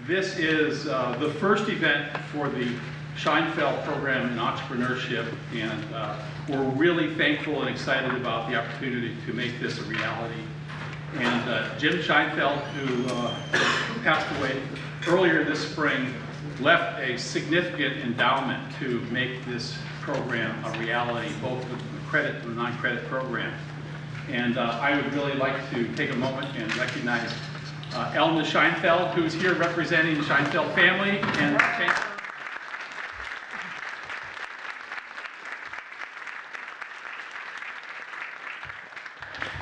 This is the first event for the Scheinfeld program in entrepreneurship, and we're really thankful and excited about the opportunity to make this a reality. And Jim Scheinfeld, who passed away earlier this spring, left a significant endowment to make this program a reality, both the credit and the non-credit program. And I would really like to take a moment and recognize Elma Scheinfeld, who's here representing the Scheinfeld family, and thank her.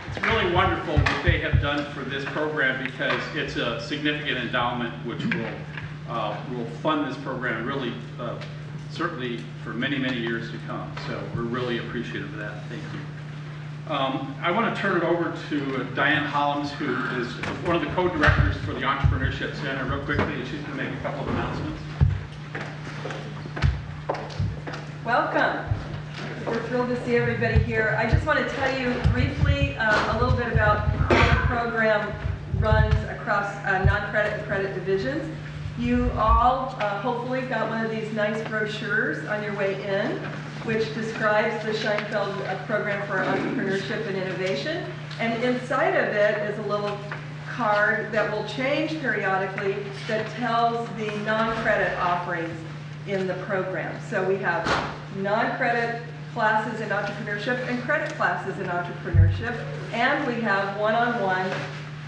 It's really wonderful what they have done for this program, because it's a significant endowment which will fund this program really certainly for many, many years to come. So we're really appreciative of that. Thank you. I want to turn it over to Diane Hollins, who is one of the co-directors for the Entrepreneurship Center, real quickly, and she's going to make a couple of announcements. Welcome. We're thrilled to see everybody here. I just want to tell you briefly a little bit about how the program runs across non-credit and credit divisions. You all hopefully got one of these nice brochures on your way in, which describes the Scheinfeld program for entrepreneurship and innovation. And inside of it is a little card that will change periodically that tells the non-credit offerings in the program. So we have non-credit classes in entrepreneurship and credit classes in entrepreneurship, and we have one-on-one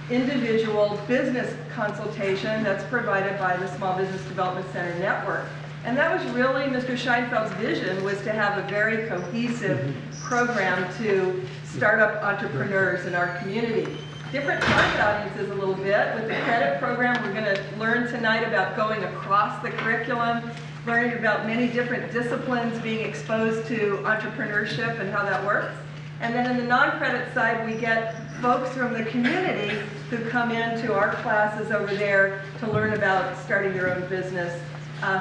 individual business consultation that's provided by the Small Business Development Center Network. And that was really Mr. Scheinfeld's vision, was to have a very cohesive program to start up entrepreneurs in our community. Different target audiences a little bit. With the credit program, we're going to learn tonight about going across the curriculum, learning about many different disciplines, being exposed to entrepreneurship and how that works. And then in the non-credit side, we get folks from the community who come into our classes over there to learn about starting their own business,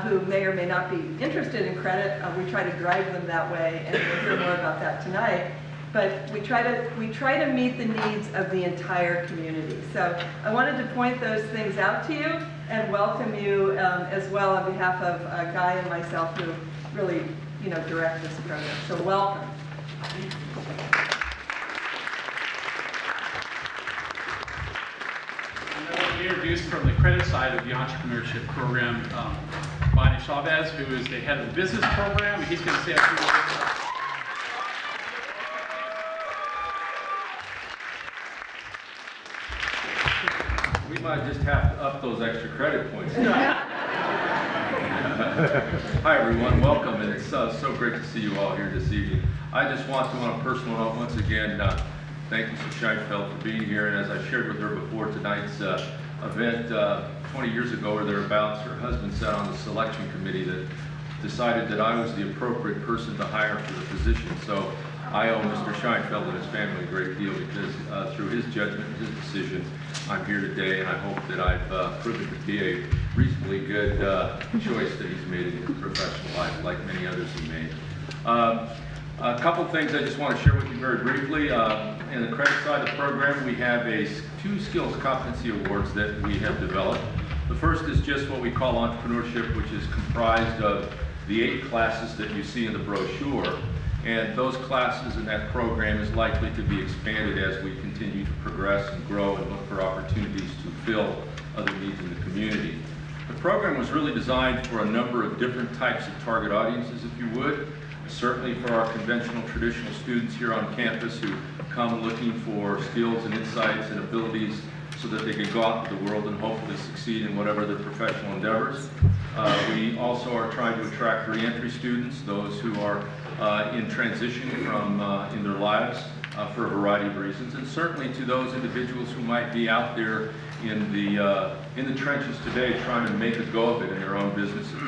who may or may not be interested in credit. We try to drive them that way, and we'll hear more about that tonight. But we try to meet the needs of the entire community. So I wanted to point those things out to you and welcome you as well on behalf of Guy and myself, who really, direct this program. So welcome. Introduced from the credit side of the entrepreneurship program, Bonnie Chavez, who is the head of the business program. He's going to say a few words. We might just have to up those extra credit points. Hi everyone, welcome, and it's so great to see you all here this evening. I just want to, on a personal note, once again, thank Mrs. Scheinfeld for being here, and as I shared with her before tonight's event 20 years ago or thereabouts, her husband sat on the selection committee that decided that I was the appropriate person to hire for the position. So I owe Mr. Scheinfeld and his family a great deal, because through his judgment and his decision, I'm here today, and I hope that I've proven to be a reasonably good choice that he's made in his professional life, like many others he made. A couple things I just want to share with you very briefly. In the credit side of the program, we have two skills competency awards that we have developed. The first is just what we call entrepreneurship, which is comprised of the 8 classes that you see in the brochure. And those classes in that program is likely to be expanded as we continue to progress and grow and look for opportunities to fill other needs in the community. The program was really designed for a number of different types of target audiences, if you would. Certainly for our conventional, traditional students here on campus who come looking for skills and insights and abilities so that they can go out into the world and hopefully succeed in whatever their professional endeavors. We also are trying to attract re-entry students, those who are in transition from in their lives for a variety of reasons, and certainly to those individuals who might be out there in the trenches today trying to make a go of it in their own businesses.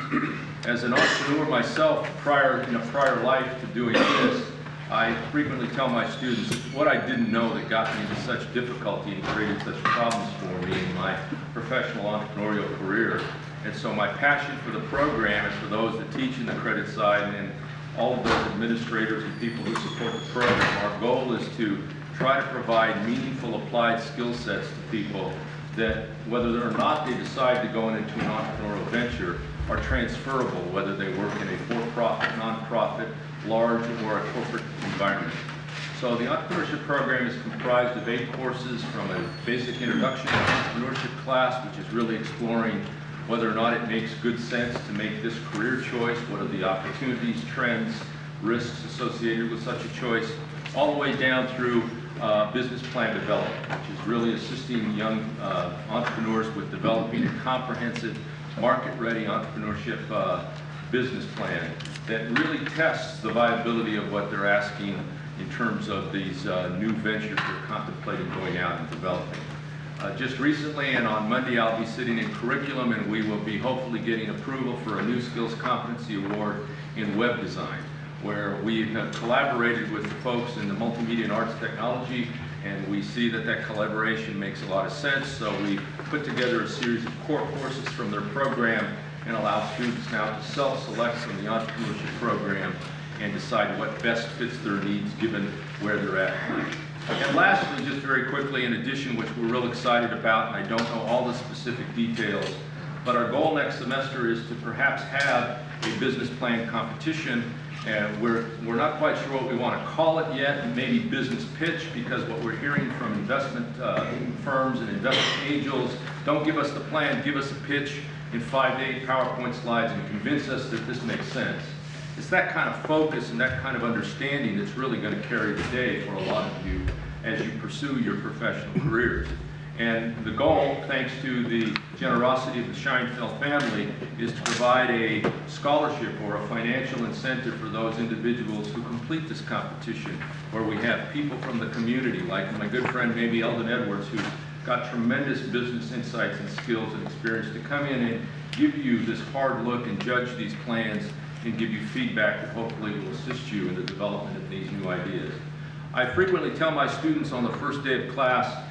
As an entrepreneur myself, in a prior life to doing this, I frequently tell my students what I didn't know that got me into such difficulty and created such problems for me in my professional entrepreneurial career. And so my passion for the program is for those that teach in the credit side and all of those administrators and people who support the program. Our goal is to try to provide meaningful applied skill sets to people that whether or not they decide to go into an entrepreneurial venture are transferable, whether they work in a for-profit, non-profit, large, or a corporate environment. So the entrepreneurship program is comprised of 8 courses, from a basic introduction to entrepreneurship class, which is really exploring whether or not it makes good sense to make this career choice, what are the opportunities, trends, risks associated with such a choice, all the way down through business plan development, which is really assisting young entrepreneurs with developing a comprehensive, market-ready entrepreneurship business plan that really tests the viability of what they're asking in terms of these new ventures they're contemplating going out and developing. Just recently and on Monday, I'll be sitting in curriculum, and we will be hopefully getting approval for a new Skills Competency Award in web design, where we have collaborated with the folks in the multimedia and arts technology, and we see that that collaboration makes a lot of sense. So we put together a series of core courses from their program and allow students now to self-select from the entrepreneurship program and decide what best fits their needs given where they're at. And lastly, just very quickly, in addition, which we're real excited about, and I don't know all the specific details, but our goal next semester is to perhaps have a business plan competition, and we're not quite sure what we want to call it yet, maybe business pitch, because what we're hearing from investment firms and investment angels, don't give us the plan, give us a pitch in 5 to 8 PowerPoint slides and convince us that this makes sense. It's that kind of focus and that kind of understanding that's really going to carry the day for a lot of you as you pursue your professional careers. And the goal, thanks to the generosity of the Scheinfeld family, is to provide a scholarship or a financial incentive for those individuals who complete this competition, where we have people from the community, like my good friend maybe Eldon Edwards, who's got tremendous business insights and skills and experience, to come in and give you this hard look and judge these plans and give you feedback that hopefully will assist you in the development of these new ideas. I frequently tell my students on the first day of class,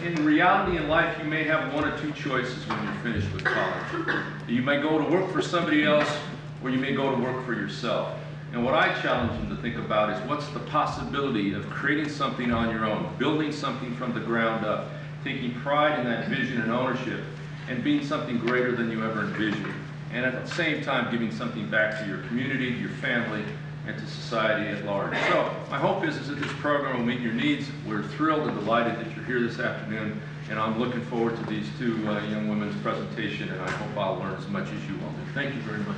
in reality in life, you may have 1 or 2 choices when you're finished with college. You may go to work for somebody else, or you may go to work for yourself. And what I challenge them to think about is, what's the possibility of creating something on your own, building something from the ground up, taking pride in that vision and ownership, and being something greater than you ever envisioned, and at the same time giving something back to your community, to your family, and to society at large. So my hope is that this program will meet your needs. We're thrilled and delighted that you're here this afternoon, and I'm looking forward to these 2 young women's presentation, and I hope I'll learn as much as you will. Thank you very much.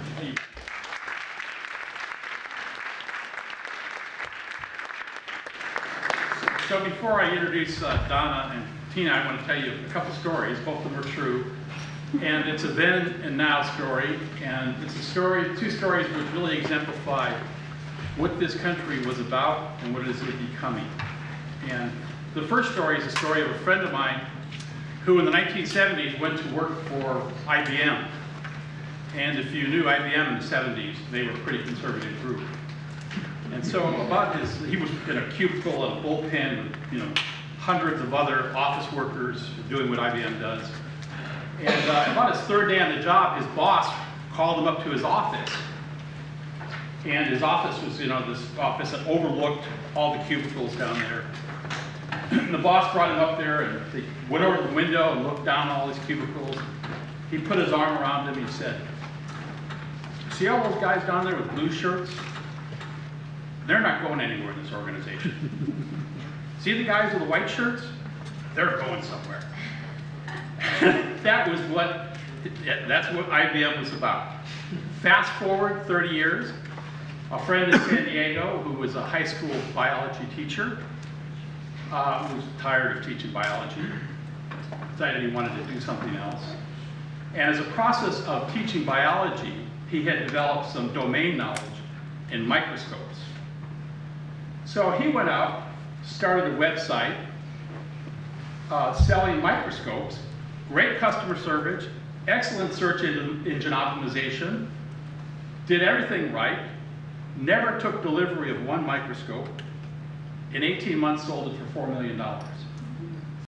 So before I introduce Donna and Tina, I want to tell you a couple stories. Both of them are true. And it's a then and now story, and it's a story, 2 stories which really exemplify what this country was about and what it is becoming. And the first story is a story of a friend of mine who in the 1970s went to work for IBM. And if you knew IBM in the 70s, they were a pretty conservative group. And so he was in a cubicle and a bullpen with, hundreds of other office workers doing what IBM does. And about his 3rd day on the job, his boss called him up to his office. And his office was, this office that overlooked all the cubicles down there. And the boss brought him up there, and they went over to the window and looked down all these cubicles. He put his arm around him. He said, "See all those guys down there with blue shirts? They're not going anywhere in this organization. See the guys with the white shirts? They're going somewhere." That's what IBM was about. Fast forward 30 years, a friend in San Diego who was a high school biology teacher, who was tired of teaching biology, decided he wanted to do something else. And as a process of teaching biology, he had developed some domain knowledge in microscopes. So he went out, started a website selling microscopes, great customer service, excellent search engine optimization, did everything right, never took delivery of 1 microscope. In 18 months, sold it for $4 million.